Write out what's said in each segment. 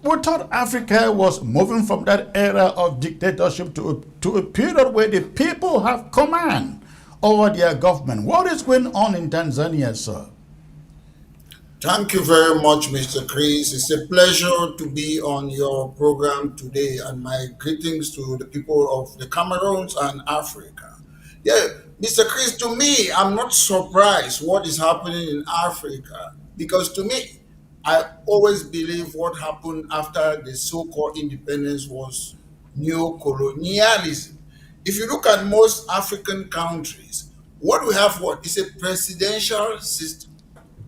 we thought Africa was moving from that era of dictatorship to a period where the people have command over their government. What is going on in Tanzania, sir? Thank you very much, Mr. Chris. It's a pleasure to be on your program today, and my greetings to the people of the Cameroons and Africa. Yeah, Mr. Chris, to me, I'm not surprised what is happening in Africa because to me, I always believe what happened after the so called independence was neo-colonialism. If you look at most African countries, what we have what is a presidential system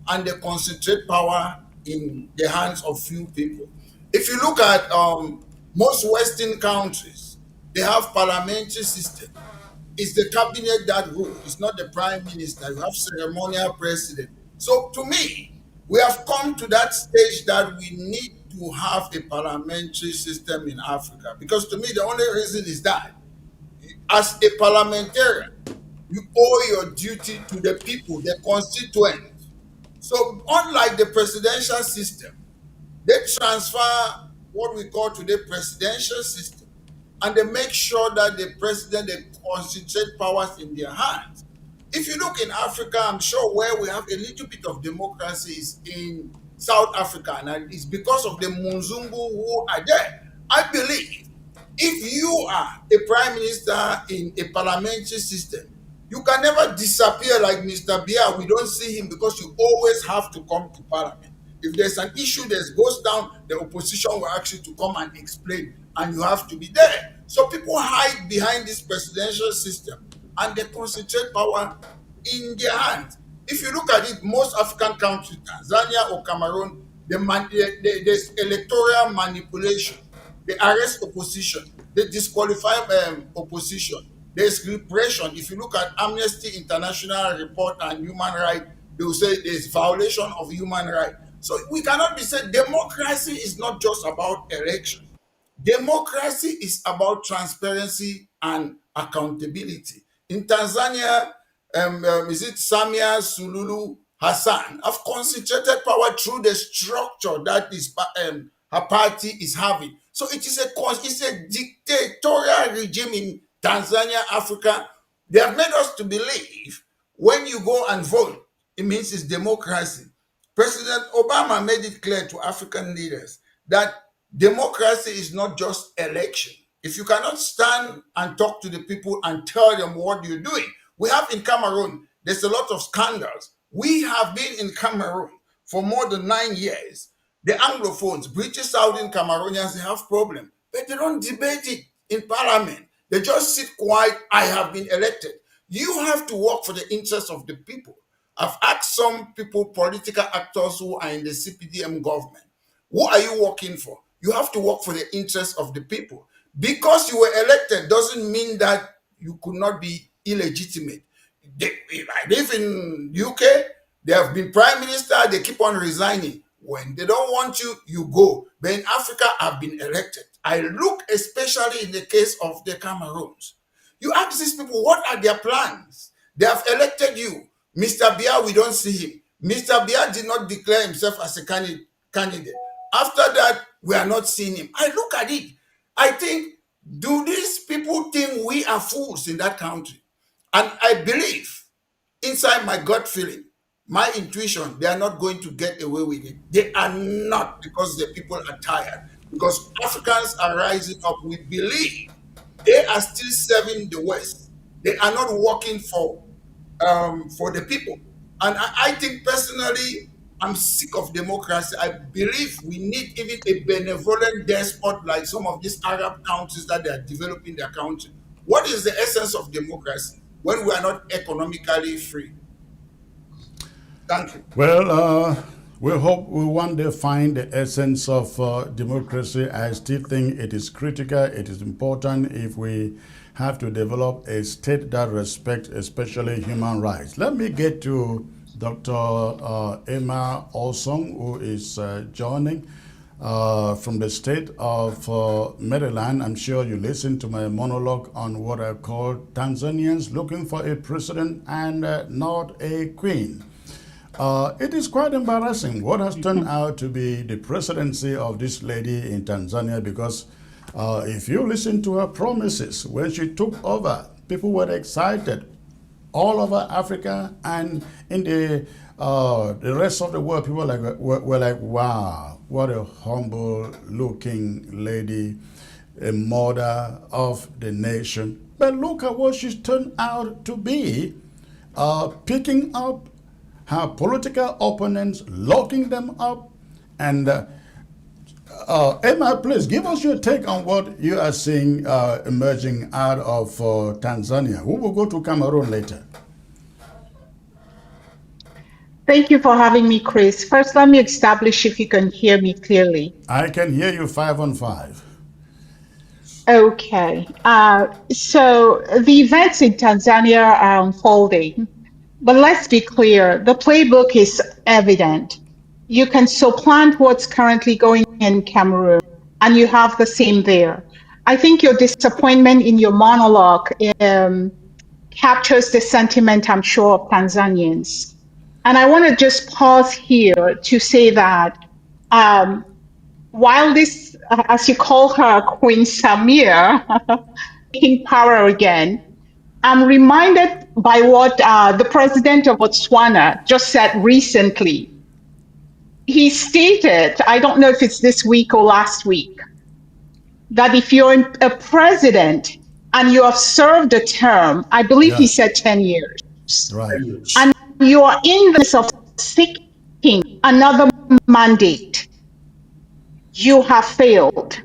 and they concentrate power in the hands of few people. If you look at most Western countries, they have parliamentary system. It's the cabinet that rules. It's not the prime minister. You have ceremonial president. So to me, we have come to that stage that we need to have a parliamentary system in Africa. Because to me, the only reason is that as a parliamentarian, you owe your duty to the people, the constituents. So, unlike the presidential system, they transfer what we call today presidential system, and they make sure that the president they concentrate powers in their hands. If you look in Africa, I'm sure where we have a little bit of democracy is in South Africa, and it's because of the Muzungu who are there. I believe if you are a prime minister in a parliamentary system, you can never disappear like Mr. Biya. We don't see him because you always have to come to parliament. If there's an issue that goes down, the opposition will ask you to come and explain, and you have to be there. So people hide behind this presidential system and they concentrate power in their hands. If you look at it, most African countries, Tanzania or Cameroon, there's electoral manipulation. They arrest opposition. They disqualify opposition. There's repression. If you look at Amnesty International report and human rights, they will say there's violation of human rights. So we cannot be said democracy is not just about election. Democracy is about transparency and accountability. In Tanzania, is it Samia Sululu Hassan have concentrated power through the structure that is her party is having. So it's a dictatorial regime in Tanzania, Africa. They have made us to believe when you go and vote, it means it's democracy. President Obama made it clear to African leaders that democracy is not just election. If you cannot stand and talk to the people and tell them what you're doing, we have in Cameroon, there's a lot of scandals. We have been in Cameroon for more than 9 years. The Anglophones, British Southern Cameroonians, they have problem, but they don't debate it in parliament. They just sit quiet. I have been elected. You have to work for the interests of the people. I've asked some people, political actors who are in the CPDM government, what are you working for? You have to work for the interests of the people. Because you were elected doesn't mean that you could not be illegitimate. I live in UK, they have been prime minister, they keep on resigning. When they don't want you, you go. But in Africa, I've been elected. I look especially in the case of the Cameroons. You ask these people, what are their plans? They have elected you. Mr. Biya, we don't see him. Mr. Biya did not declare himself as a candidate. After that, we are not seeing him. I look at it. I think, do these people think we are fools in that country? And I believe, inside my gut feeling, my intuition, they are not going to get away with it. They are not because the people are tired. Because Africans are rising up. We believe they are still serving the West. They are not working for the people. And I think personally, I'm sick of democracy. I believe we need even a benevolent despot like some of these Arab countries that they are developing their country. What is the essence of democracy when we are not economically free? Thank you. Well, we hope we one day find the essence of democracy. I still think it is critical, it is important if we have to develop a state that respects especially human rights. Let me get to Dr. Emma Olsong, who is joining from the state of Maryland. I'm sure you listened to my monologue on what I call Tanzanians looking for a president and not a queen. It is quite embarrassing what has turned out to be the presidency of this lady in Tanzania because if you listen to her promises when she took over, people were excited all over Africa and in the rest of the world. People were like, wow, what a humble looking lady, a mother of the nation. But look at what she's turned out to be, picking up her political opponents, locking them up. And Emma, please give us your take on what you are seeing emerging out of Tanzania. We will go to Cameroon later. Thank you for having me, Chris. First, let me establish if you can hear me clearly. I can hear you 5 on 5. Okay. So the events in Tanzania are unfolding, but let's be clear, the playbook is evident. You can supplant what's currently going in Cameroon, and you have the same there. I think your disappointment in your monologue captures the sentiment, I'm sure, of Tanzanians. And I want to just pause here to say that while this, as you call her, Queen Samir, taking power again, I'm reminded by what the president of Botswana just said recently. He stated, I don't know if it's this week or last week, that if you're a president and you have served a term, I believe he Yeah, said 10 years, right, and you are in the midst of seeking another mandate, you have failed.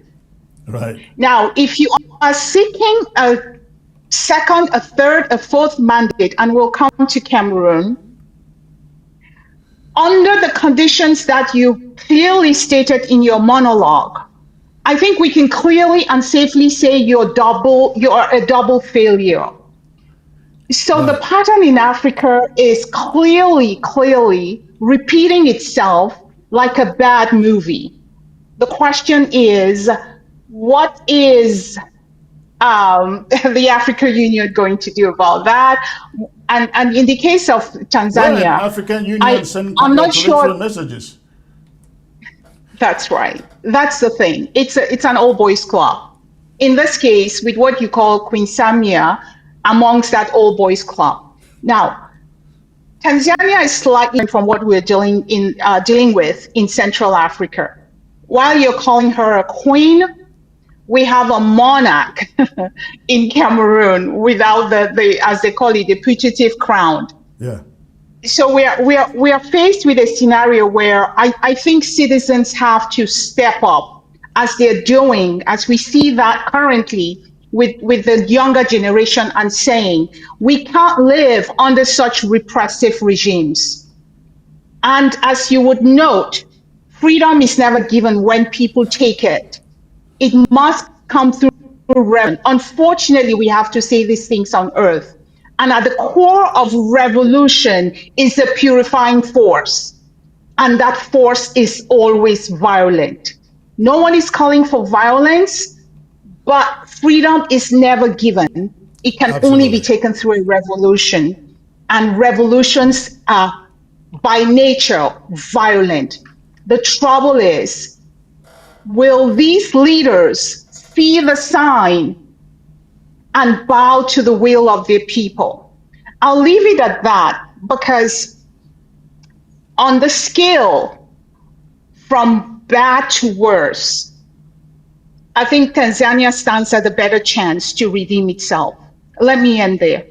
right. Now, if you are seeking a second, a third, a fourth mandate, and we'll come to Cameroon, under the conditions that you clearly stated in your monologue, I think we can clearly and safely say you're a double failure. So the Right. pattern in Africa is clearly repeating itself like a bad movie. The question is, what is the African Union going to do about that? And in the case of Well, an Tanzania, African Union send I'm not congratulatory sure messages. that's right. That's the thing. It's an all boys club. In this case, with what you call Queen Samia amongst that all boys club. Now, Tanzania is slightly different from what we're dealing with in Central Africa. While you're calling her a queen, we have a monarch in Cameroon without the as they call it, the putative crown. Yeah. So we are faced with a scenario where I think citizens have to step up as they're doing, as we see that currently with the younger generation, and saying we can't live under such repressive regimes. And as you would note, freedom is never given when people take it. It must come through revolution. Unfortunately, we have to say these things on earth. And at the core of revolution is the purifying force. And that force is always violent. No one is calling for violence, but freedom is never given. It can only be Absolutely. taken through a revolution. And revolutions are by nature violent. The trouble is, will these leaders see the sign and bow to the will of their people? I'll leave it at that, because on the scale from bad to worse, I think Tanzania stands at a better chance to redeem itself. Let me end there.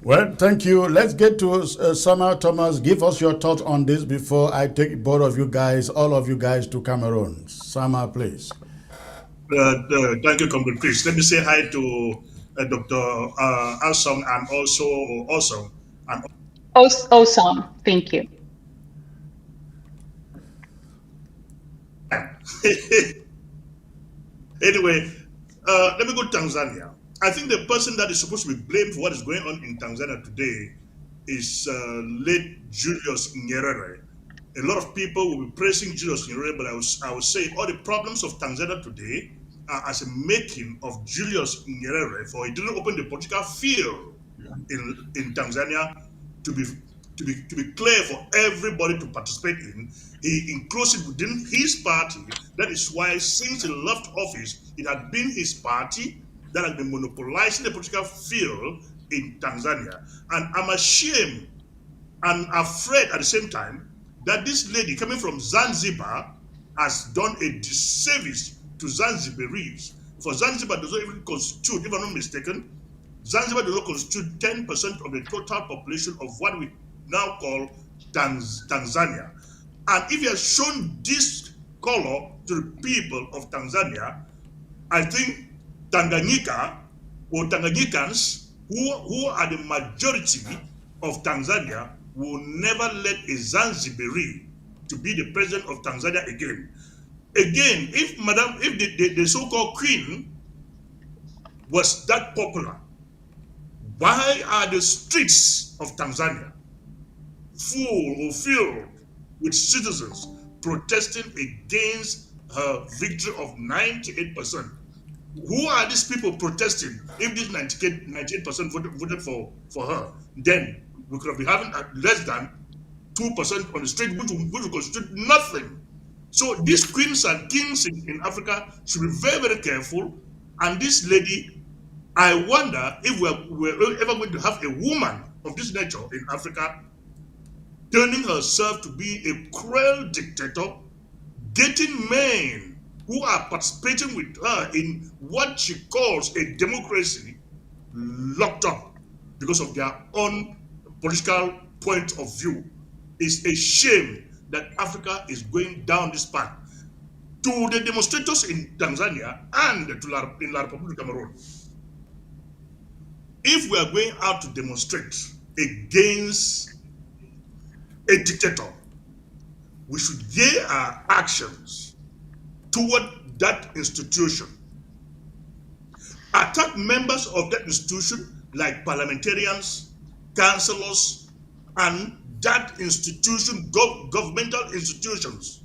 Well, thank you. Let's get to Summer Thomas. Give us your thoughts on this before I take both of you guys, all of you guys, to Cameroon. Summer, please. Thank you, Comrade Chris. Let me say hi to Dr. Anson and also Awesome. And Awesome. Thank you. anyway, let me go to Tanzania. I think the person that is supposed to be blamed for what is going on in Tanzania today is late Julius Nyerere. A lot of people will be praising Julius Nyerere, but I would say all the problems of Tanzania today are as a making of Julius Nyerere, for he didn't open the political field in Tanzania to be to be clear for everybody to participate in. He includes it within his party. That is why since he left office, it had been his party that has been monopolizing the political field in Tanzania. And I'm ashamed and afraid at the same time that this lady coming from Zanzibar has done a disservice to Zanzibaris. For Zanzibar does not even constitute, if I'm not mistaken, Zanzibar does not constitute 10% of the total population of what we now call Tanzania. And if you have shown this color to the people of Tanzania, I think Tanganyika or Tanganyikans, who are the majority of Tanzania, will never let a Zanzibari to be the president of Tanzania again. Again, if the so-called queen was that popular, why are the streets of Tanzania full or filled with citizens protesting against her victory of 98%? Who are these people protesting? If this 98% voted for her, then we could have been having less than 2% on the street, which would constitute nothing. So these queens and kings in Africa should be very, very careful. And this lady, I wonder if we're ever going to have a woman of this nature in Africa turning herself to be a cruel dictator, getting men who are participating with her in what she calls a democracy locked up because of their own political point of view. It's a shame that Africa is going down this path. To the demonstrators in Tanzania and in La Republic of Cameroon, if we are going out to demonstrate against a dictator, we should gear our actions toward that institution. Attack members of that institution like parliamentarians, councillors, and that institution, governmental institutions.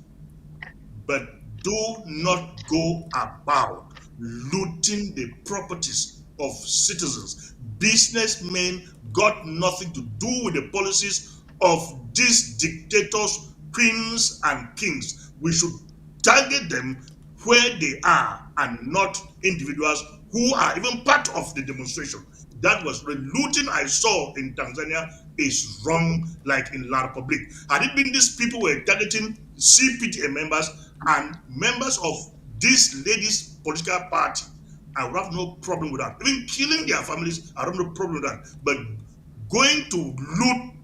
But do not go about looting the properties of citizens. Businessmen got nothing to do with the policies of these dictators, queens, and kings. We should target them where they are and not individuals who are even part of the demonstration. That was the looting I saw in Tanzania is wrong, like in La Republic. Had it been these people were targeting CPTA members and members of this lady's political party, I would have no problem with that. Even killing their families, I don't have no problem with that. But going to loot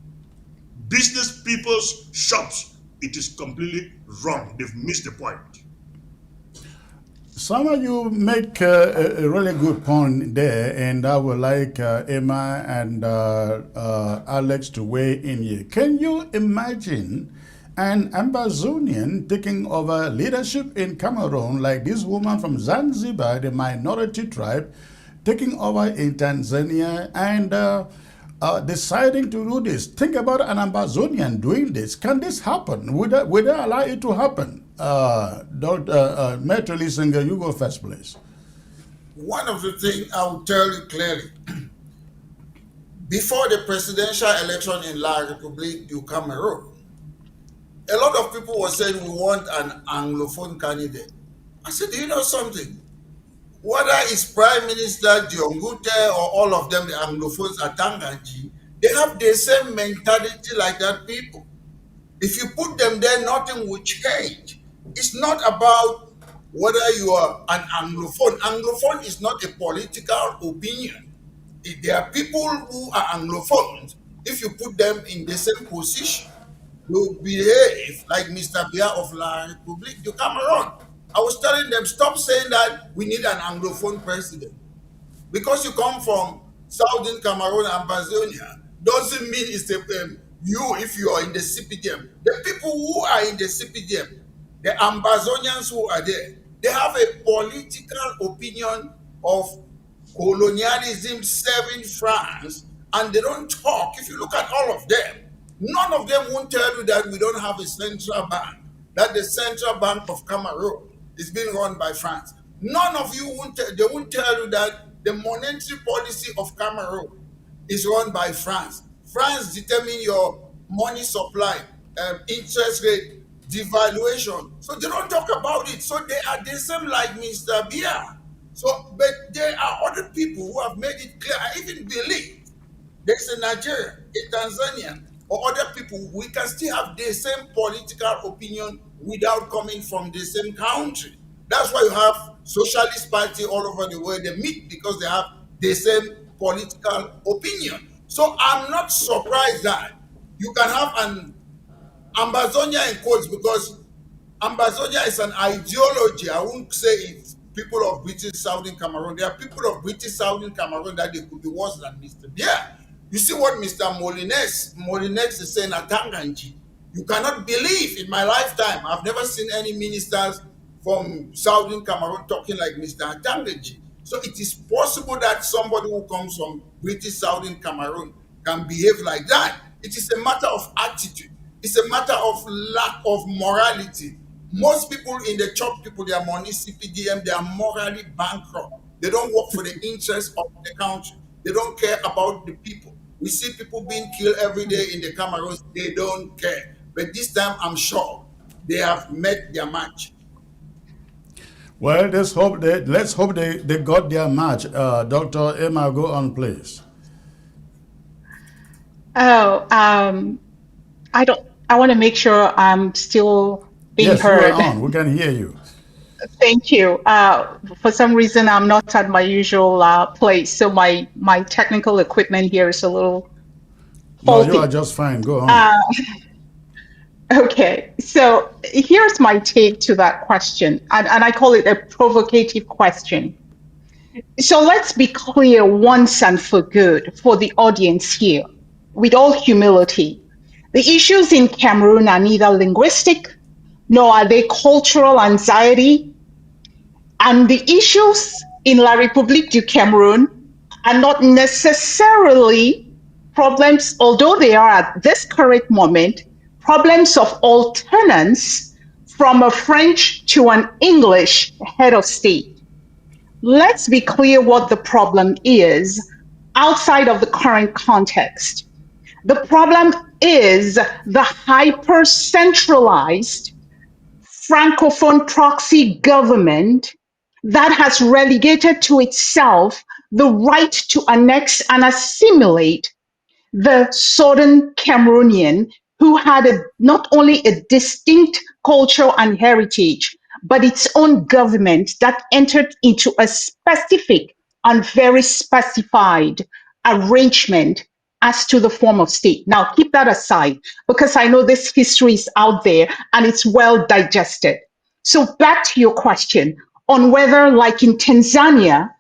business people's shops, it is completely wrong. They've missed the point. Some of you make a really good point there, and I would like Emma and Alex to weigh in here. Can you imagine an Ambazonian taking over leadership in Cameroon, like this woman from Zanzibar, the minority tribe, taking over in Tanzania and deciding to do this? Think about an Ambazonian doing this. Can this happen? Would they allow it to happen? Dr. Metro Singer, you go first, please. One of the things I will tell you clearly, before the presidential election in La République du Cameroon, a lot of people were saying we want an Anglophone candidate. I said, do you know something? Whether it's Prime Minister Diongute or all of them, the Anglophones at Tanganji, they have the same mentality like that people. If you put them there, nothing will change. It's not about whether you are an Anglophone. Anglophone is not a political opinion. There are people who are Anglophones. If you put them in the same position, you behave like Mr. Biya of La République du Cameroon. I was telling them, stop saying that we need an Anglophone president. Because you come from Southern Cameroon, Ambazonia, doesn't mean it's you if you are in the CPDM. The people who are in the CPDM, the Ambazonians who are there, they have a political opinion of colonialism serving France, and they don't talk. If you look at all of them, none of them won't tell you that we don't have a central bank, that the central bank of Cameroon is being run by France. None of you they won't tell you that the monetary policy of Cameroon is run by France. France determine your money supply, interest rate, devaluation. So they don't talk about it. So they are the same like Mr. Biya. So, but there are other people who have made it clear. I even believe there's a Nigeria, a Tanzania, or other people, we can still have the same political opinion without coming from the same country. That's why you have socialist party all over the world. They meet because they have the same political opinion. So I'm not surprised that you can have an Ambazonia in quotes because Ambazonia is an ideology. I won't say it's people of British Southern Cameroon. There are people of British Southern Cameroon that they could be worse than Mr. Yeah. You see what Mr. Molines is saying at Tanganji. You cannot believe in my lifetime. I've never seen any ministers from Southern Cameroon talking like Mr. Atanganji. So it is possible that somebody who comes from British Southern Cameroon can behave like that. It is a matter of attitude. It's a matter of lack of morality. Most people in the chop people, their money, CPDM, they are morally bankrupt. They don't work for the interest of the country. They don't care about the people. We see people being killed every day in the Cameroons. They don't care. But this time, I'm sure they have met their match. Well, let's hope they got their match. Dr. Emma, go on, please. Oh, I don't. I want to make sure I'm still being Yes, you are heard. on. We can hear you. Thank you. For some reason, I'm not at my usual place, so my technical equipment here is a little No, you are faulty. just fine. Go on. Uh, okay, so here's my take to that question, and I call it a provocative question. So let's be clear once and for good for the audience here, with all humility. The issues in Cameroon are neither linguistic nor are they cultural anxiety. And the issues in La République du Cameroun are not necessarily problems, although they are at this current moment, problems of alternance from a French to an English head of state. Let's be clear what the problem is outside of the current context. The problem is the hyper centralized Francophone proxy government that has relegated to itself the right to annex and assimilate the Southern Cameroonian who had not only a distinct culture and heritage, but its own government that entered into a specific and very specified arrangement as to the form of state. Now, keep that aside because I know this history is out there and it's well digested. So, back to your question on whether, like in Tanzania,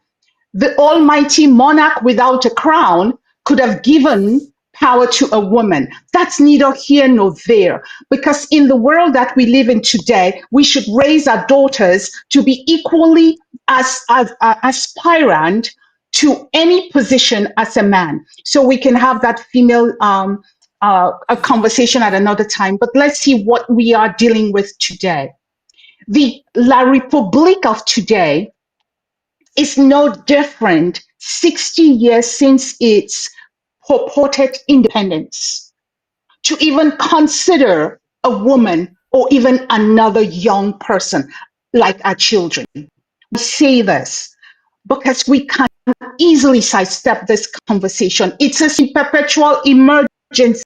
the almighty monarch without a crown could have given power to a woman. That's neither here nor there. Because in the world that we live in today, we should raise our daughters to be equally as aspirant to any position as a man. So we can have that female a conversation at another time. But let's see what we are dealing with today. The La République of today is no different 60 years since its purported independence to even consider a woman or even another young person like our children. We say this because we can easily sidestep this conversation. It's a perpetual emergency.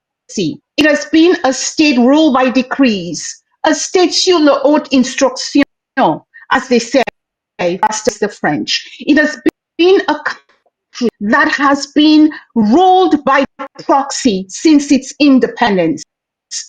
It has been a state ruled by decrees, a state sur le haute instruction, as they say, that's the French. It has been a country that has been ruled by proxy since its independence.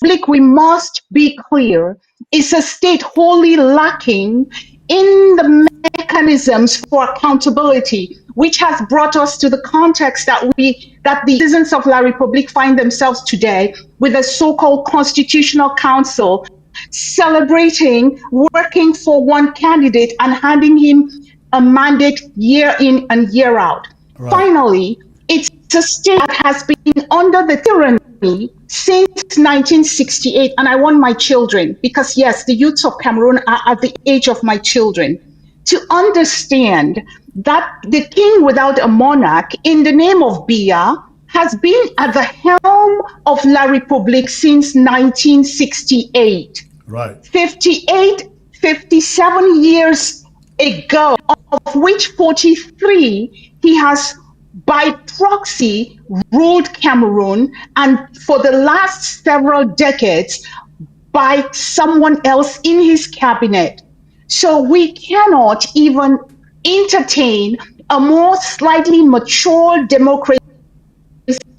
We must be clear, is a state wholly lacking in the mechanisms for accountability, which has brought us to the context that the citizens of La République find themselves today with a so-called constitutional council celebrating, working for one candidate and handing him a mandate year in and year out. Right. Finally, it's a state that has been under the tyranny since 1968. And I want my children, because yes, the youths of Cameroon are at the age of my children, to understand that the king without a monarch, in the name of Biya, has been at the helm of La République since 1968. Right. 58, 57 years ago, of which 43 he has by proxy ruled Cameroon, and for the last several decades by someone else in his cabinet. So we cannot even entertain a more slightly mature democracy,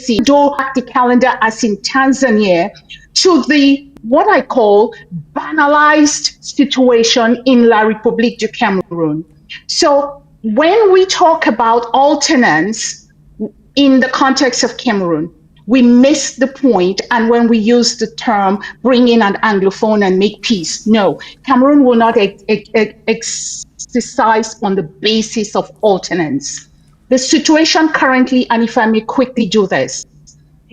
do the calendar as in Tanzania, to the what I call banalized situation in La République du Cameroon. So when we talk about alternance in the context of Cameroon, we miss the point. And when we use the term bring in an Anglophone and make peace, no, Cameroon will not exercise on the basis of alternance. The situation currently, and if I may quickly do this,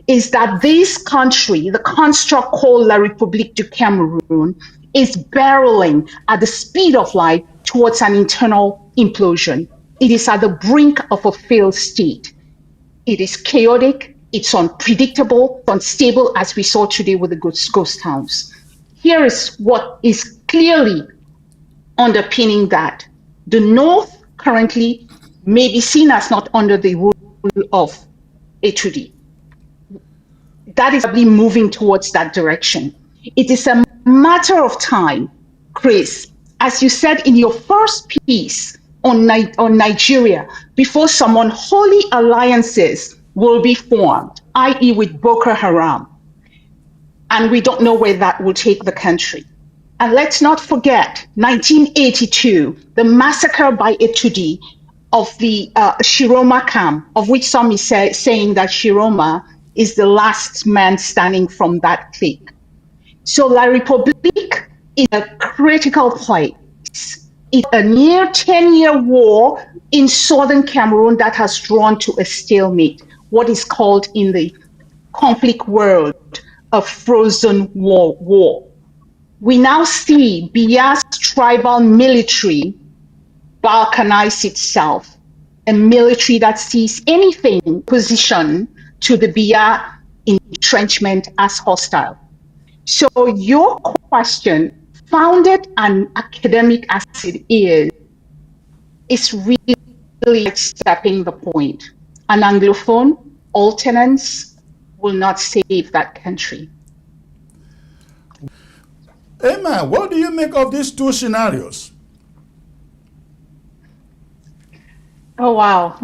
is that this country, the construct called La République du Cameroon, is barreling at the speed of light towards an internal implosion. It is at the brink of a failed state. It is chaotic, it's unpredictable, unstable, as we saw today with the ghost towns. Here is what is clearly underpinning that. The North currently may be seen as not under the rule of HUD. That is probably moving towards that direction. It is a matter of time, Chris, as you said in your first piece on Nigeria, before some unholy alliances will be formed, i.e. with Boko Haram. And we don't know where that will take the country. And let's not forget 1982, the massacre by Etudi of the Tchiroma camp, of which some is saying that Tchiroma is the last man standing from that clique. So La République is a critical place. It's a near 10-year war in southern Cameroon that has drawn to a stalemate, what is called in the conflict world a frozen war. We now see Biya's tribal military balkanize itself, a military that sees anything position to the Biya entrenchment as hostile. So your question, founded and academic as it is really stepping the point. An Anglophone alternance will not save that country. Emma, what do you make of these two scenarios? Oh, wow.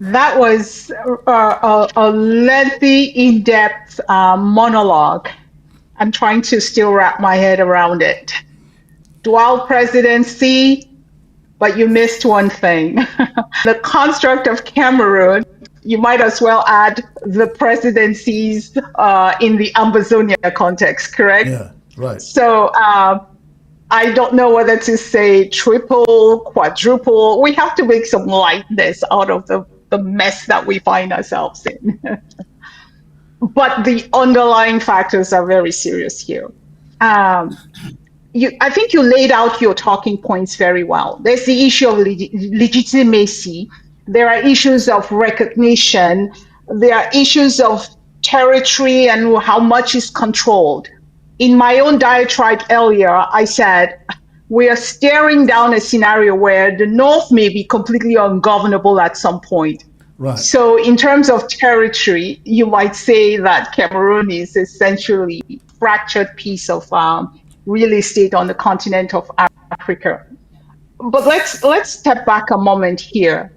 That was a lengthy, in-depth monologue. I'm trying to still wrap my head around it. Dual presidency, but you missed one thing. The construct of Cameroon, you might as well add the presidencies in the Ambazonia context, correct? Yeah, right. So I don't know whether to say triple, quadruple. We have to make some lightness out of the mess that we find ourselves in. But the underlying factors are very serious here. I think you laid out your talking points very well. There's the issue of legitimacy. There are issues of recognition. There are issues of territory and how much is controlled. In my own diatribe earlier, I said, we are staring down a scenario where the North may be completely ungovernable at some point. Right. So in terms of territory, you might say that Cameroon is essentially a fractured piece of real estate on the continent of Africa. But let's step back a moment here.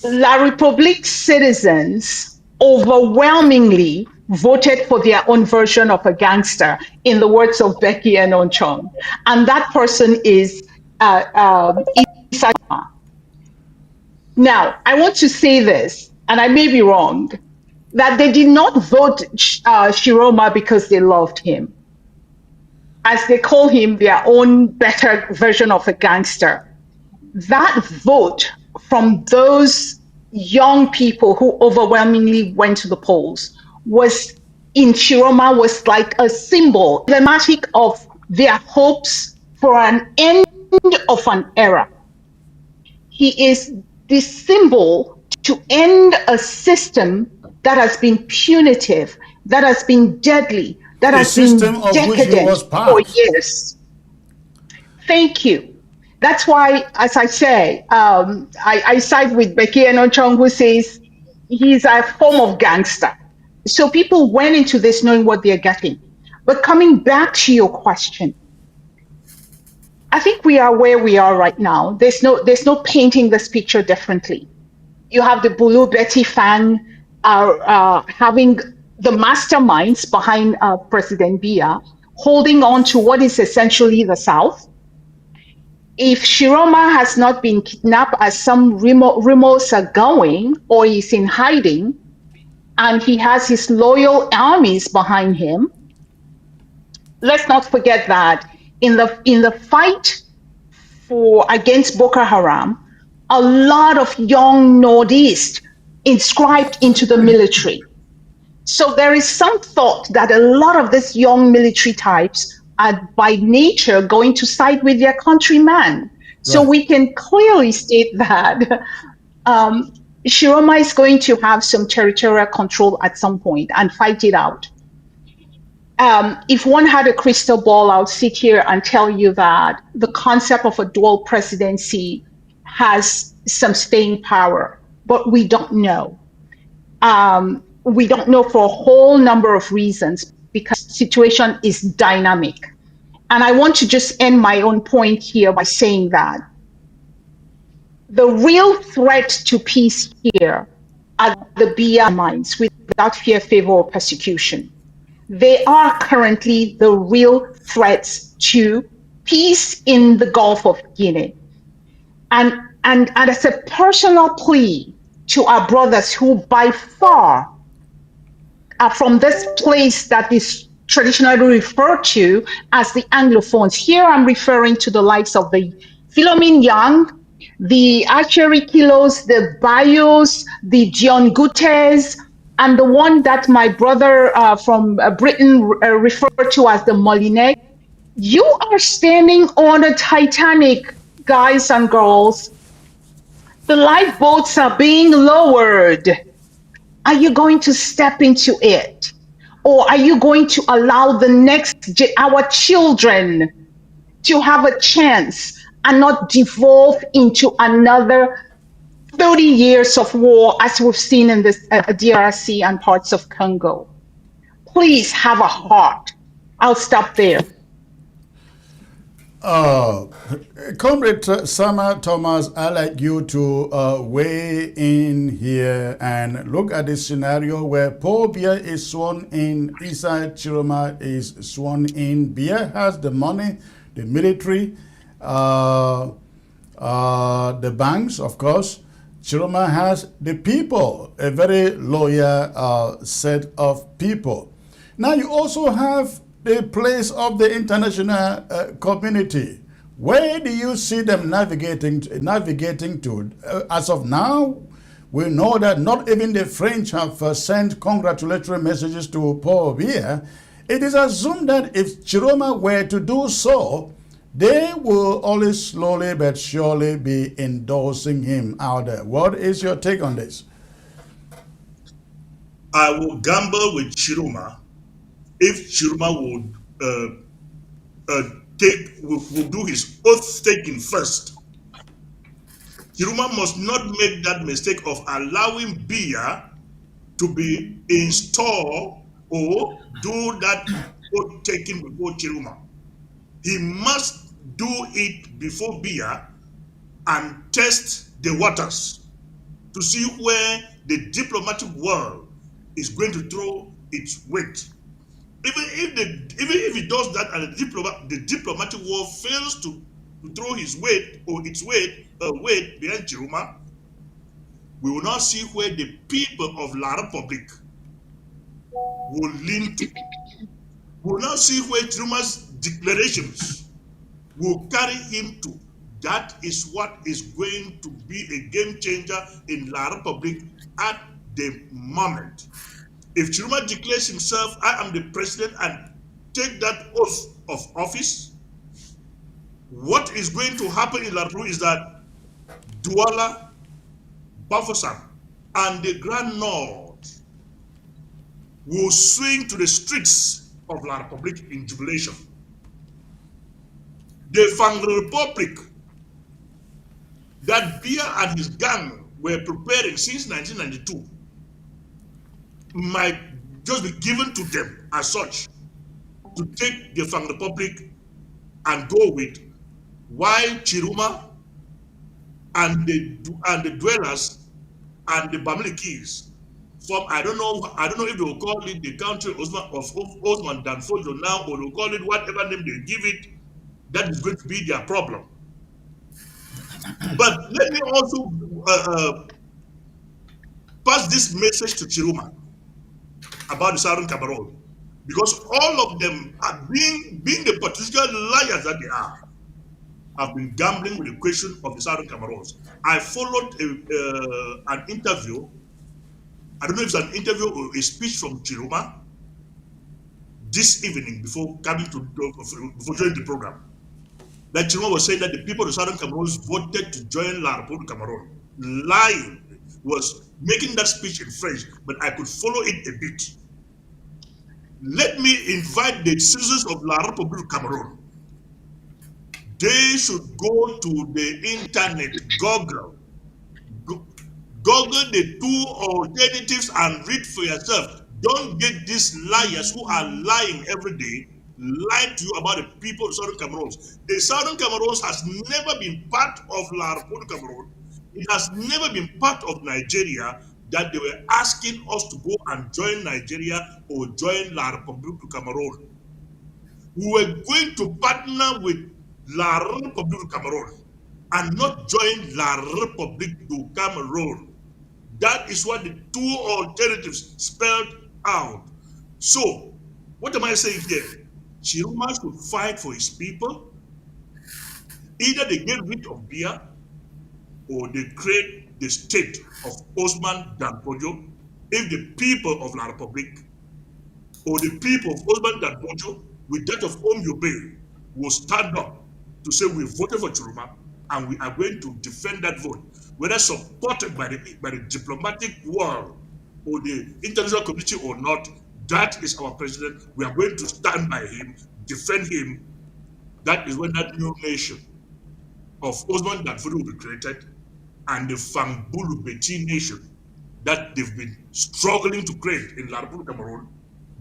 La République citizens overwhelmingly voted for their own version of a gangster, in the words of Becky and Onchon. And that person is Issa. Now, I want to say this, and I may be wrong, that they did not vote Tchiroma because they loved him. As they call him, their own better version of a gangster. That vote from those young people who overwhelmingly went to the polls was in Tchiroma was like a symbol, emblematic of their hopes for an end of an era. He is the symbol to end a system that has been punitive, that has been deadly, that A has system been of which he decadent was for part. years. Thank you. That's why, as I say, I side with Becky Enochong, who says he's a form of gangster. So people went into this knowing what they're getting. But coming back to your question, I think we are where we are right now. There's no painting this picture differently. You have the Bulu Betty fan having the masterminds behind President Biya holding on to what is essentially the South. If Tchiroma has not been kidnapped, as some rumors are going, or is in hiding, and he has his loyal armies behind him, let's not forget that in the fight for against Boko Haram, a lot of young Northeast inscribed into the military. So there is some thought that a lot of these young military types are by nature going to side with their countryman. So Right. we can clearly state that um, Shiroma is going to have some territorial control at some point and fight it out. If one had a crystal ball, I would sit here and tell you that the concept of a dual presidency has some staying power, but we don't know. We don't know for a whole number of reasons because the situation is dynamic. And I want to just end my own point here by saying that the real threat to peace here are the Biya minds without fear, favor, or persecution. They are currently the real threats to peace in the Gulf of Guinea. And as a personal plea to our brothers who by far are from this place that is traditionally referred to as the Anglophones. Here I'm referring to the likes of the Philomene Young, the Archery Kilos, the Bios, the John Gutes, and the one that my brother from Britain referred to as the Molinex. You are standing on a Titanic, guys and girls. The lifeboats are being lowered. Are you going to step into it? Or are you going to allow our children to have a chance and not devolve into another 30 years of war as we've seen in this DRC and parts of Congo? Please have a heart. I'll stop there. Uh, Comrade Sama Thomas, I'd like you to weigh in here and look at the scenario where Paul Biya is sworn in, Issa Tchiroma is sworn in. Biya has the money, the military, the banks, of course. Tchiroma has the people, a very loyal set of people. Now you also have the place of the international community. Where do you see them navigating to? As of now, we know that not even the French have sent congratulatory messages to Paul Biya. It is assumed that if Tchiroma were to do so, they will always slowly but surely be endorsing him out there. What is your take on this? I will gamble with Tchiroma if Tchiroma would will do his oath taking first. Tchiroma must not make that mistake of allowing Biya to be installed or do that oath taking before Tchiroma. He must do it before Biya and test the waters to see where the diplomatic world is going to throw its weight. Even if he does that and the diplomatic world fails to throw his weight or its weight behind Tchiroma, we will now see where the people of La Republic will lean to. We will now see where Tchiroma's declarations will carry him to. That is what is going to be a game changer in La Republic at the moment. If Tchiroma declares himself, I am the president, and take that oath of office, what is going to happen in La Republic is that Douala, Bafoussam, and the Grand North will swing to the streets of La Republic in jubilation. The Fang Republic that Biya and his gang were preparing since 1992 might just be given to them as such to take the Fang Republic and go with, while Tchiroma and the dwellers and the Bamilikis from, I don't know if they will call it the country Osman Danfodio now, or they will call it whatever name they give it. That is going to be their problem. But let me also pass this message to Tchiroma about the Southern Cameroon, because all of them are being the potential liars that they are, have been gambling with the question of the Southern Cameroons. I followed an interview. I don't know if it's an interview or a speech from Tchiroma this evening before joining the program. That Tchiroma was saying that the people of the Southern Cameroons voted to join La Republic Cameroon. Lying. Was making that speech in French, but I could follow it a bit. Let me invite the citizens of La Republic Cameroon. They should go to the internet, Google the two alternatives and read for yourself. Don't get these liars who are lying every day, lie to you about the people of Southern Cameroons. The Southern Cameroons has never been part of La Republic Cameroon. It has never been part of Nigeria, that they were asking us to go and join Nigeria or join La Republic Cameroon. We were going to partner with La Republic Cameroon and not join La Republic du Cameroon. That is what the two alternatives spelled out. So, what am I saying here? Tchiroma should fight for his people. Either they get rid of Biya or they create the state of Osman Danfodio. If the people of La Republic or the people of Osman Danfodio with that of Omyobe will stand up to say we voted for Tchiroma and we are going to defend that vote, whether supported by the diplomatic world or the international community or not. That is our president. We are going to stand by him, defend him. That is when that new nation of Osman Danfodio will be created, and the Fangbulu Beti nation that they've been struggling to create in La Republic Cameroon,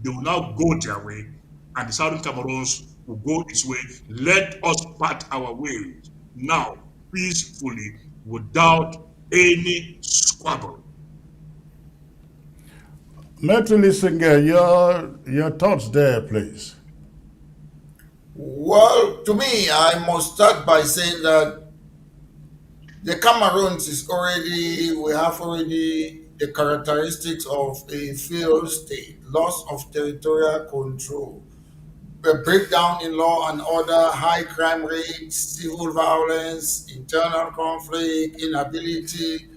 they will now go their way, and the Southern Cameroons will go its way. Let us part our ways now, peacefully, without any squabble. Maitre Lissinger, your thoughts there, please. Well, to me, I must start by saying that the Cameroons is already, we have already the characteristics of a failed state, loss of territorial control, a breakdown in law and order, high crime rates, civil violence, internal conflict, inability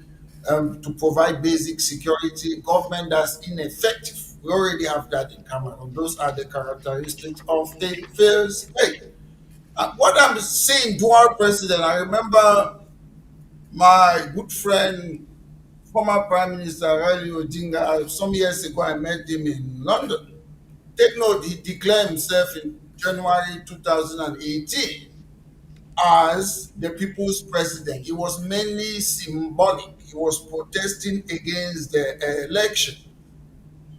to provide basic security, government that's ineffective. We already have that in Cameroon. Those are the characteristics of a failed state. What I'm saying, dual president, I remember my good friend, former Prime Minister Riley Odinga, some years ago, I met him in London. Take note, he declared himself in January 2018 as the people's president. It was mainly symbolic. He was protesting against the election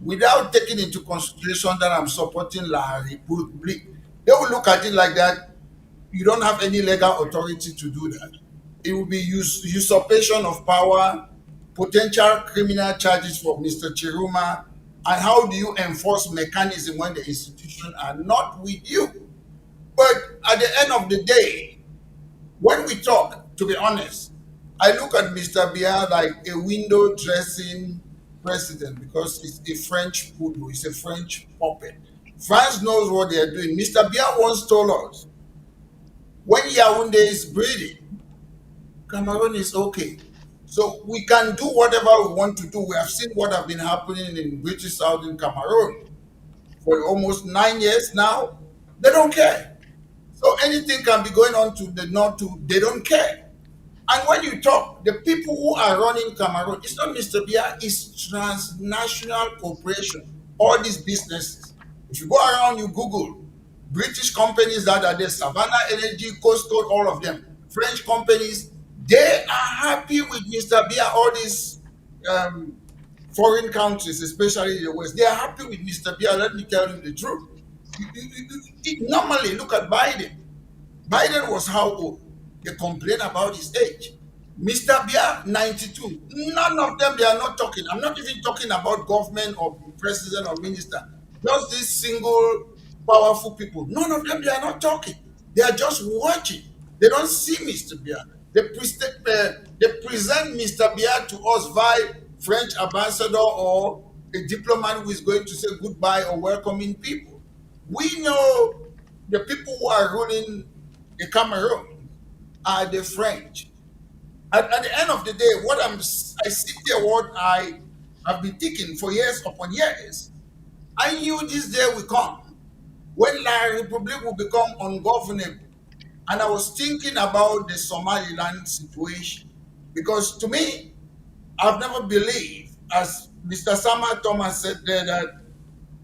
without taking into consideration that I'm supporting La Republique. They will look at it like that. You don't have any legal authority to do that. It will be usurpation of power, potential criminal charges for Mr. Tchiroma, and how do you enforce mechanism when the institution are not with you? But at the end of the day, when we talk, to be honest, I look at Mr. Biya like a window dressing president because he's a French voodoo, he's a French puppet. France knows what they are doing. Mr. Biya once told us when Yaoundé is breathing, Cameroon is okay. So we can do whatever we want to do. We have seen what have been happening in British Southern Cameroon for almost 9 years now. They don't care. So anything can be going on to the north too. They don't care. And when you talk, the people who are running Cameroon, it's not Mr. Biya, it's transnational corporation, all these businesses. If you go around, you Google British companies that are there, Savannah Energy, Coast Code, all of them, French companies, they are happy with Mr. Biya, all these um, foreign countries, especially the West, they are happy with Mr. Biya. Let me tell you the truth. Normally, look at Biden. Biden was how old? They complain about his age. Mr. Biya, 92. None of them, they are not talking. I'm not even talking about government or president or minister. Just these single powerful people. None of them, they are not talking. They are just watching. They don't see Mr. Biya. They present Mr. Biya to us via French ambassador or a diplomat who is going to say goodbye or welcoming people. We know the people who are ruling the Cameroon are the French. At the end of the day, I sit there, what I have been thinking for years upon years. I knew this day will come when La Republic will become ungovernable. And I was thinking about the Somaliland situation. Because to me, I've never believed, as Mr. Sama Thomas said there, that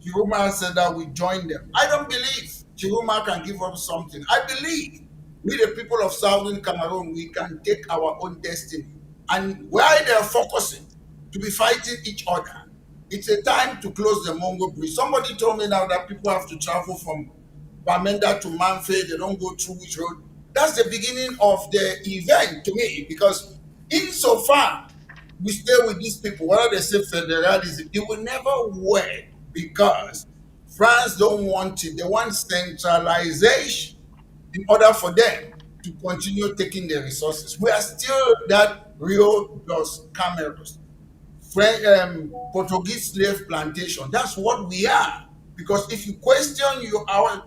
Tchiroma said that we join them. I don't believe Tchiroma can give up something. I believe we, the people of Southern Cameroon, we can take our own destiny. And where they're focusing to be fighting each other, it's a time to close the Mongo Bridge. Somebody told me now that people have to travel from Bamenda to Manfred, they don't go through which road. That's the beginning of the event to me, because insofar we stay with these people, whether they say federalism, it will never work because France don't want it. They want centralization in order for them to continue taking the resources. We are still that Rio dos Cameros, Portuguese slave plantation. That's what we are. Because if you question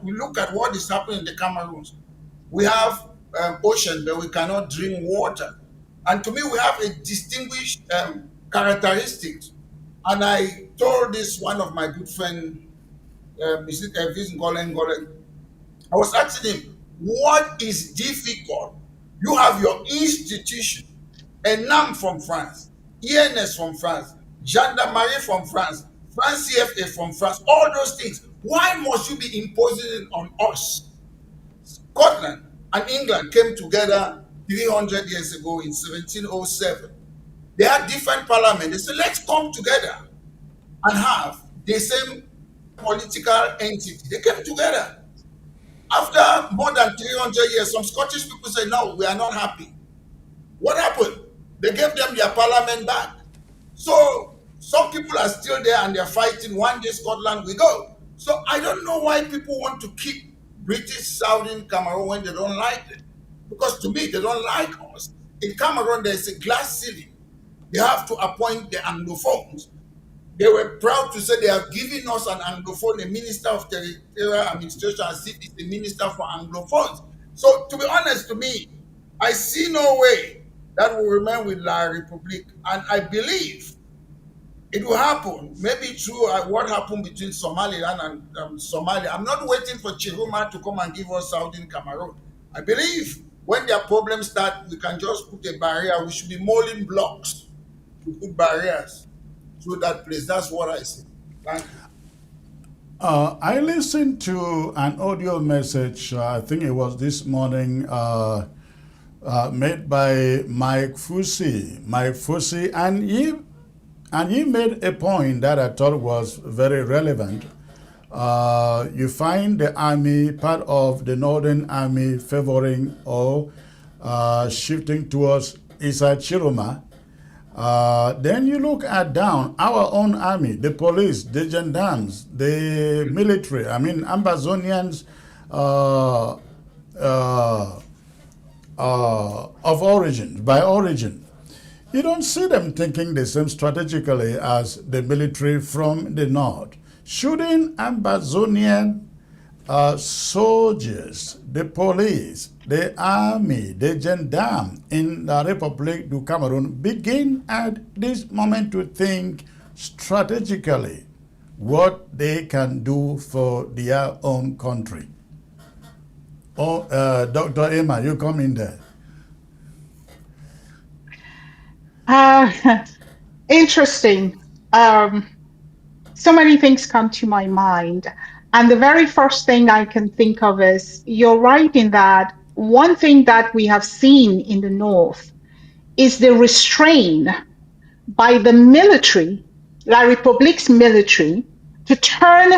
we look at what is happening in the Cameroons, we have ocean, but we cannot drink water. And to me, we have a distinguished characteristics. And I told this one of my good friend, is it Ngolen Ngolen? I was asking him, what is difficult? You have your institution, ENAM from France, ENS from France, Gendarmerie from France, France CFA from France, all those things. Why must you be imposing it on us? Scotland and England came together 300 years ago in 1707. They had different parliaments. They said, let's come together and have the same political entity. They came together. After more than 300 years, some Scottish people say, no, we are not happy. What happened? They gave them their parliament back. So some people are still there and they're fighting. One day Scotland will go. So I don't know why people want to keep British Southern Cameroon when they don't like it. Because to me, they don't like us. In Cameroon, there's a glass ceiling. They have to appoint the Anglophones. They were proud to say they are giving us an Anglophone, a minister of territorial administration, as if it's the minister for Anglophones. So, to be honest to me, I see no way that will remain with La Republique. And I believe it will happen, maybe through what happened between Somaliland and Somalia. I'm not waiting for Tchiroma to come and give us Southern Cameroon. I believe when their problems start, we can just put a barrier. We should be molding blocks to put barriers through that place. That's what I say. Thank you. I listened to an audio message, I think it was this morning, made by Mike Fusi, and he made a point that I thought was very relevant. You find the army, part of the Northern Army, favoring or shifting towards Issa Tchiroma. Then you look at down our own army, the police, the gendarmes, the military, I mean Ambazonians of origin, by origin. You don't see them thinking the same strategically as the military from the north. Shouldn't Ambazonian soldiers, the police, the army, the gendarme in the Republic du Cameroon begin at this moment to think strategically what they can do for their own country? Oh, Dr. Emma, you come in there. Uh, Interesting. So many things come to my mind. And the very first thing I can think of is you're right in that one thing that we have seen in the North is the restraint by the military, La République's military, to turn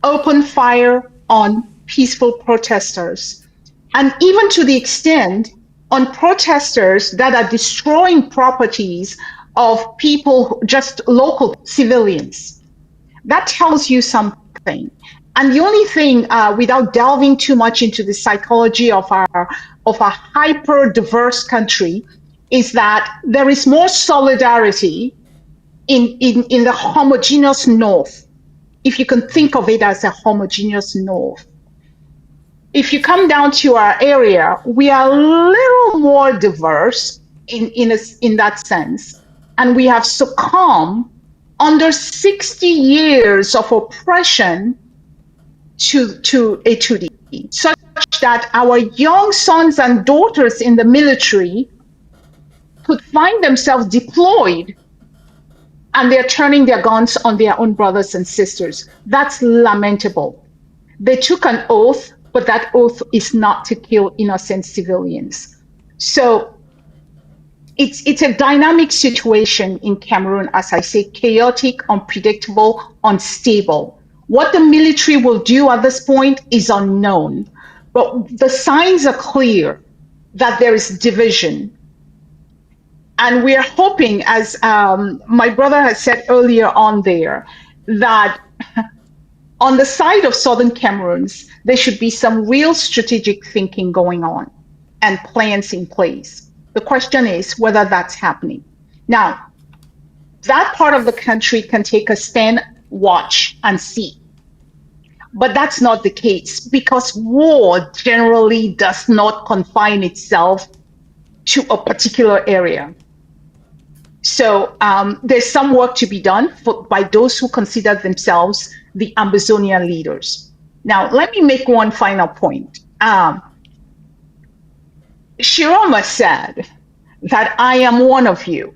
open fire on peaceful protesters. And even to the extent on protesters that are destroying properties of people, just local civilians. That tells you something. And the only thing, without delving too much into the psychology of a hyper diverse country, is that there is more solidarity in the homogeneous North, if you can think of it as a homogeneous North. If you come down to our area, we are a little more diverse in that sense. And we have succumbed under 60 years of oppression to a 2D, such that our young sons and daughters in the military could find themselves deployed and they're turning their guns on their own brothers and sisters. That's lamentable. They took an oath, but that oath is not to kill innocent civilians. So it's a dynamic situation in Cameroon, as I say, chaotic, unpredictable, unstable. What the military will do at this point is unknown, but the signs are clear that there is division. And we are hoping, as my brother has said earlier on there, that on the side of Southern Cameroons, there should be some real strategic thinking going on and plans in place. The question is whether that's happening. Now, that part of the country can take a stand, watch, and see. But that's not the case, because war generally does not confine itself to a particular area. So there's some work to be done by those who consider themselves the Ambazonia leaders. Now, let me make one final point. Tchiroma said that I am one of you.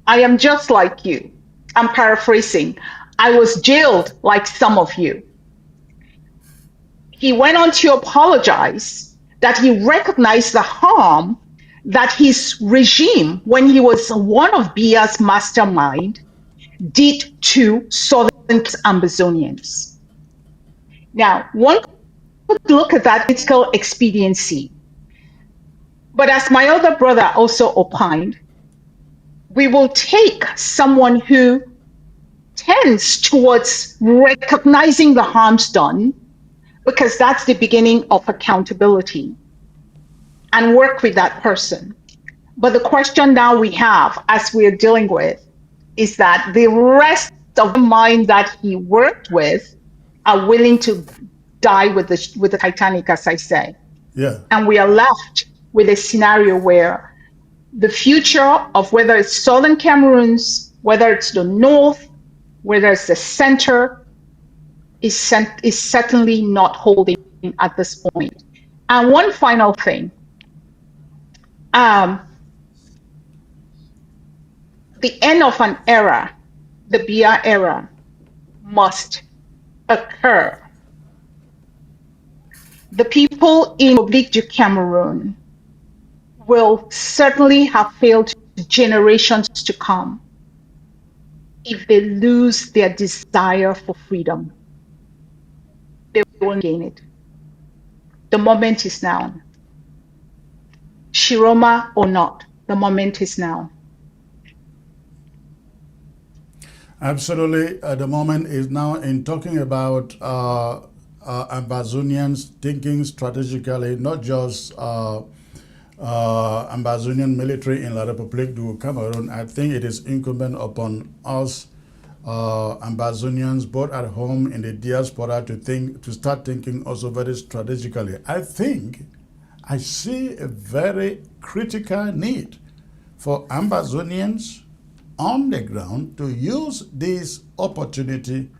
I am just like you. I'm paraphrasing. I was jailed like some of you. He went on to apologize that he recognized the harm that his regime, when he was one of Biya's mastermind, did to Southern Ambazonians. Now, one could look at that political expediency. But as my other brother also opined, we will take someone who tends towards recognizing the harms done, because that's the beginning of accountability, and work with that person. But the question now we have, as we're dealing with, is that the rest of the mind that he worked with are willing to die with the Titanic, as I say. Yeah. And we are left with a scenario where the future of whether it's Southern Cameroons, whether it's the North, whether it's the center, is certainly not holding at this point. And one final thing. The end of an era, the Biya era, must occur. The people in Republique du Cameroon will certainly have failed generations to come if they lose their desire for freedom. They won't gain it. The moment is now. Tchiroma or not, the moment is now. Absolutely. The moment is now. In talking about Ambazonians thinking strategically, not just Ambazonian military in La République du Cameroon, I think it is incumbent upon us, Ambazonians, both at home in the diaspora, to start thinking also very strategically. I think I see a very critical need for Ambazonians on the ground to use this opportunity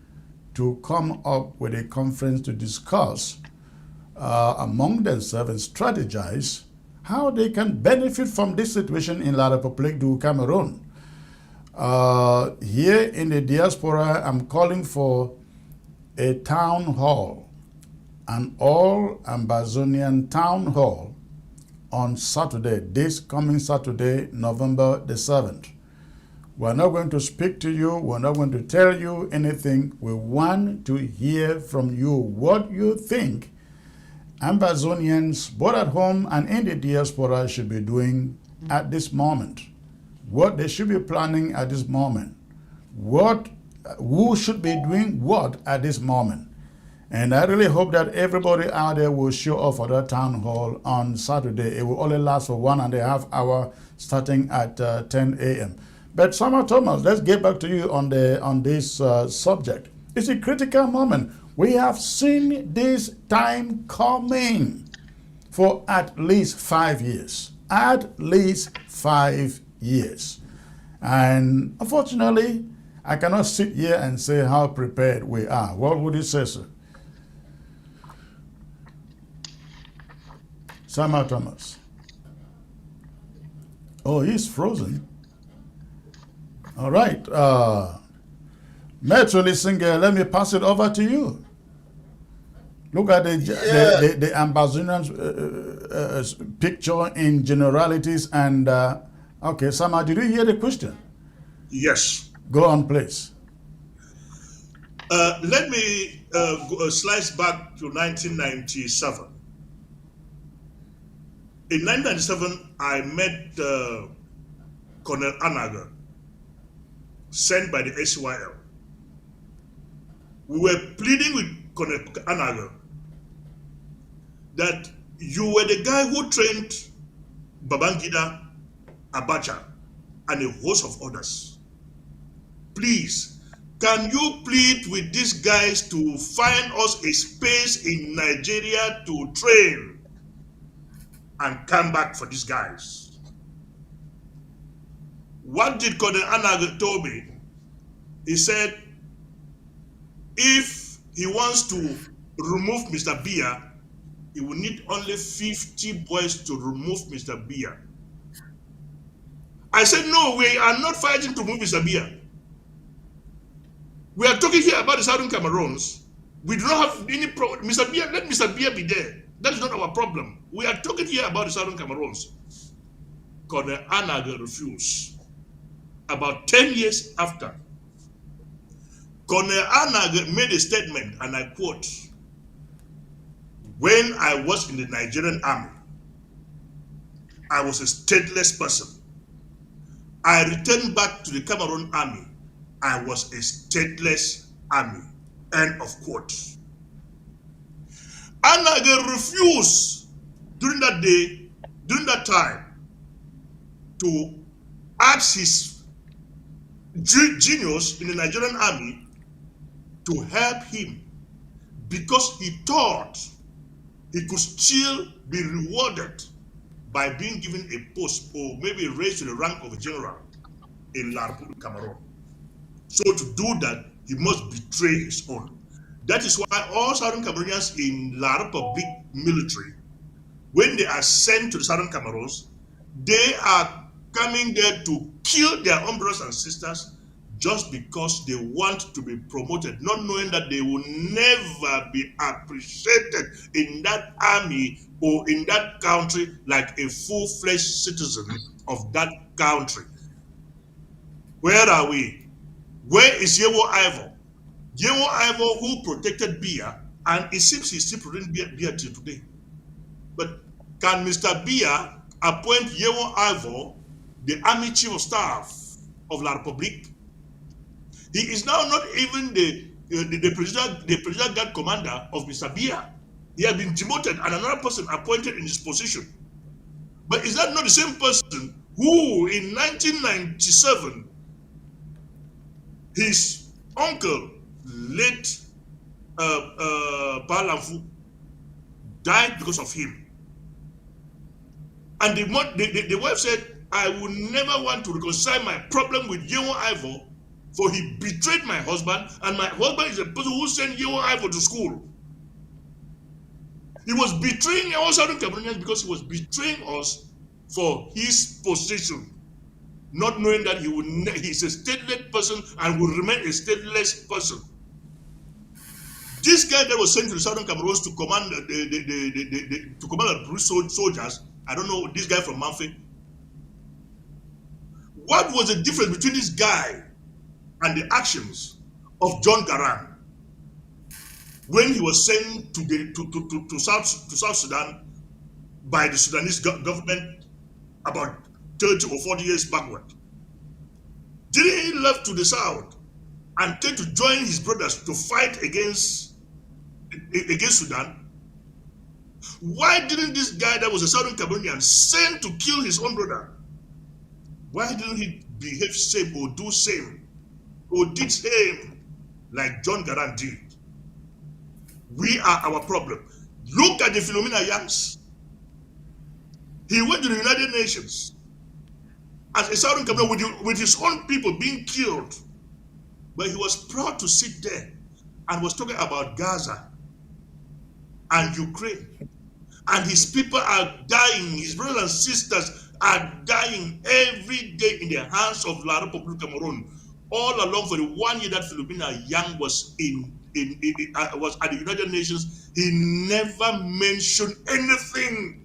to come up with a conference to discuss among themselves and strategize how they can benefit from this situation in La République du Cameroon. Here in the diaspora, I'm calling for a town hall, an all-Ambazonian town hall on Saturday, this coming Saturday, November the 7th. We're not going to speak to you. We're not going to tell you anything. We want to hear from you what you think Ambazonians, both at home and in the diaspora, should be doing at this moment. What they should be planning at this moment. Who should be doing what at this moment. And I really hope that everybody out there will show up for that town hall on Saturday. It will only last for 1.5 hours starting at 10 a.m. But Samuel Thomas, let's get back to you on this subject. It's a critical moment. We have seen this time coming for at least 5 years. At least 5 years. And unfortunately, I cannot sit here and say how prepared we are. What would you say, sir? Samuel Thomas. Oh, he's frozen. All right. Metro Lissinger, let me pass it over to you. Look at the Ambazonian picture in generalities. And, okay, Sama, did you hear the question? Yes. Go on, please. Let me slice back to 1997. In 1997, I met Colonel Anaga, sent by the SYL. We were pleading with Colonel Anaga that you were the guy who trained Babangida, Abacha, and a host of others. Please, can you plead with these guys to find us a space in Nigeria to train and come back for these guys? What did Colonel Anaga told me? He said, if he wants to remove Mr. Biya, he will need only 50 boys to remove Mr. Biya. I said, no, we are not fighting to remove Mr. Biya. We are talking here about the Southern Cameroons. We do not have any problem. Mr. Biya, let Mr. Biya be there. That is not our problem. We are talking here about the Southern Cameroons. Colonel Anaga refused. About 10 years after, Colonel Anaga made a statement, and I quote, when I was in the Nigerian army, I was a stateless person. I returned back to the Cameroon army. I was a stateless army. End of quote. Anaga refused during that day, during that time, to ask his genius in the Nigerian army to help him because he thought he could still be rewarded by being given a post or maybe raised to the rank of a general in La République Cameroon. So to do that, he must betray his own. That is why all Southern Cameroonians in La République military, when they are sent to the Southern Cameroons, they are coming there to kill their own brothers and sisters just because they want to be promoted, not knowing that they will never be appreciated in that army or in that country like a full-fledged citizen of that country. Where are we? Where is Yewo Ivo? Yewo Ivo who protected Biya, and it seems he's still protecting Biya till today. But can Mr. Biya appoint Yewo Ivo the army chief of staff of La République? He is now not even the presidential guard commander of Mr. Biya. He has been demoted and another person appointed in his position. But is that not the same person who in 1997, his uncle, late Palamfu, died because of him? And the wife said, I will never want to reconcile my problem with Yewo Ivo, for he betrayed my husband, and my husband is the person who sent Yewo Ivo to school. He was betraying all Southern Cameroonians because he was betraying us for his position, not knowing that he's a stateless person and will remain a stateless person. This guy that was sent to the Southern Cameroons to command to command the British soldiers, I don't know, this guy from Manfe. What was the difference between this guy and the actions of John Garang when he was sent to South Sudan by the Sudanese government about 30 or 40 years backward? Didn't he left to the south and came to join his brothers to fight against Sudan? Why didn't this guy that was a Southern Cameroonian sent to kill his own brother? Why didn't he behave same or do same or did same like John Garang did? We are our problem. Look at the Philomena Yangs. He went to the United Nations as a Southern Cameroonian with his own people being killed. But he was proud to sit there and was talking about Gaza and Ukraine. And his people are dying. His brothers and sisters are dying every day in the hands of La Republique Cameroon. All along for the 1 year that Philomena Yang was was at the United Nations, he never mentioned anything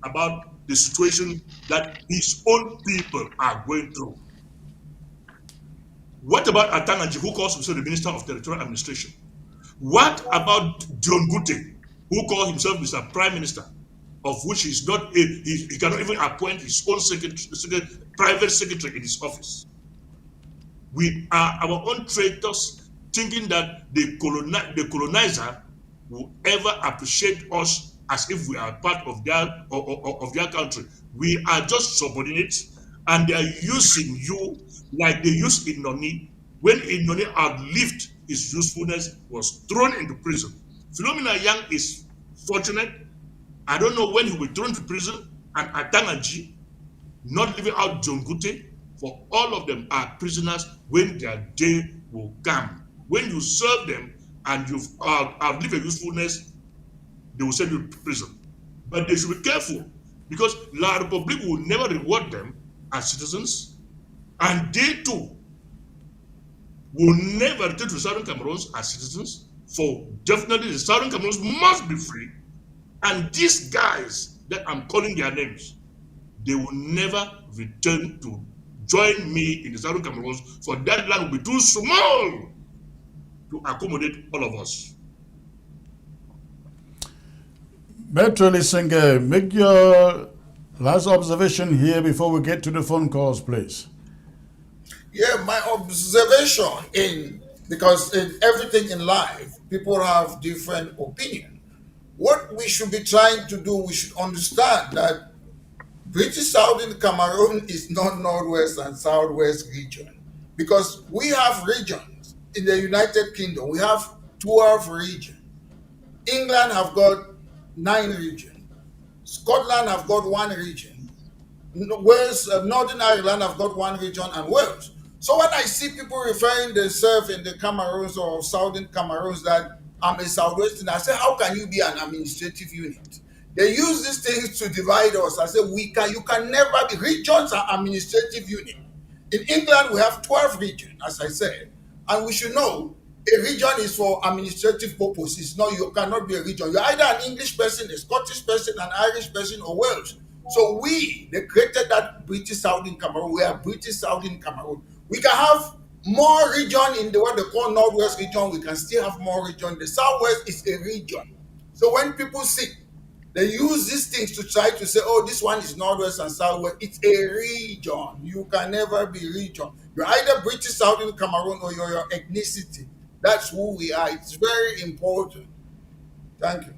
about the situation that his own people are going through. What about Atangaji, who calls himself the Minister of Territorial Administration? What about John Gute, who calls himself Mr. Prime Minister, of which he's not, he cannot even appoint his own private secretary in his office? We are our own traitors, thinking that the colonizer will ever appreciate us as if we are part of their country. We are just subordinates, and they are using you like they used Inoni. When Inoni outlived his usefulness, was thrown into prison. Philomena Yang is fortunate. I don't know when he will be thrown to prison, and Atangaji, not leaving out John Gute, for all of them are prisoners when their day will come. When you serve them and you've outlived a usefulness, they will send you to prison. But they should be careful, because La Republique will never reward them as citizens, and they too will never return to Southern Cameroons as citizens. For definitely the Southern Cameroons must be free, and these guys that I'm calling their names, they will never return to join me in the Southern Cameroons, for that land will be too small to accommodate all of us. Bertrand Isenge, make your last observation here before we get to the phone calls, please. Yeah, my observation because in everything in life, people have different opinion. What we should be trying to do, we should understand that British Southern Cameroon is not Northwest and Southwest region, because we have regions in the United Kingdom. We have 12 regions. England have got 9 regions. Scotland have got 1 region. Wales, Northern Ireland have got 1 region, and Wales. So when I see people referring themselves in the Cameroons or Southern Cameroons that I'm a Southwestern, I say, how can you be an administrative unit? They use these things to divide us. I say, you can never be. Regions are administrative unit. In England, we have 12 regions, as I said. And we should know a region is for administrative purposes. No, you cannot be a region. You're either an English person, a Scottish person, an Irish person, or Welsh. So they created that British Southern Cameroon. We are British Southern Cameroon. We can have more region in what they call Northwest region. We can still have more region. The Southwest is a region. So when people see, they use these things to try to say, oh, this one is Northwest and Southwest. It's a region. You can never be region. You're either British Southern Cameroon or you're your ethnicity. That's who we are. It's very important. Thank you.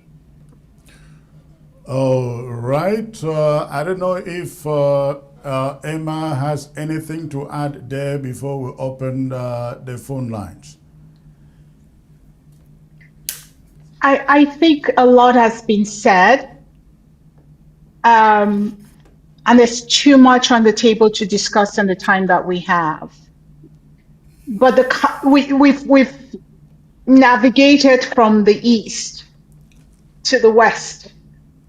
All right. I don't know if Emma has anything to add there before we open the phone lines. I think a lot has been said, and there's too much on the table to discuss in the time that we have. But we've navigated from the east to the west,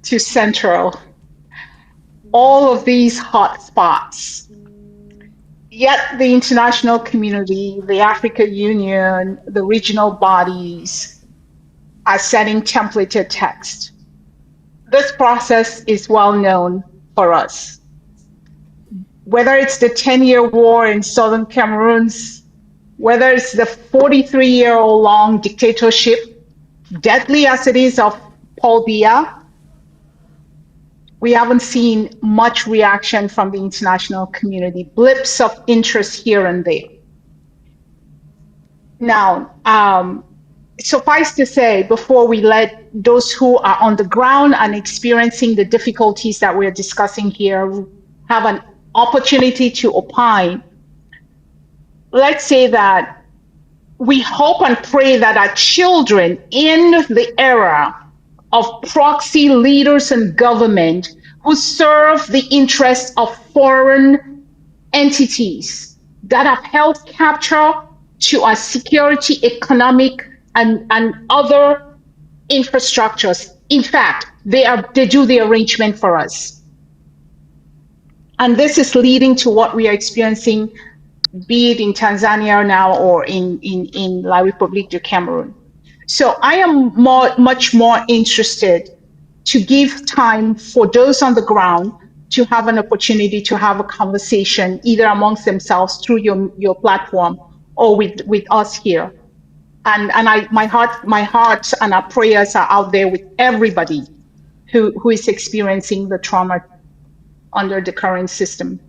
to central, all of these hot spots. Yet the international community, the African Union, the regional bodies are setting templated text. This process is well known for us. Whether it's the 10-year war in southern Cameroon, whether it's the 43-year-old long dictatorship, deadly as it is, of Paul Biya, we haven't seen much reaction from the international community, blips of interest here and there. Now, suffice to say, before we let those who are on the ground and experiencing the difficulties that we're discussing here have an opportunity to opine, let's say that we hope and pray that our children in the era of proxy leaders and government who serve the interests of foreign entities that have held capture to our security, economic, and other infrastructures. In fact, they do the arrangement for us. And this is leading to what we are experiencing, be it in Tanzania now or in La République du Cameroon. So I am much more interested to give time for those on the ground to have an opportunity to have a conversation, either amongst themselves through your platform or with us here. And my heart and our prayers are out there with everybody who is experiencing the trauma under the current system.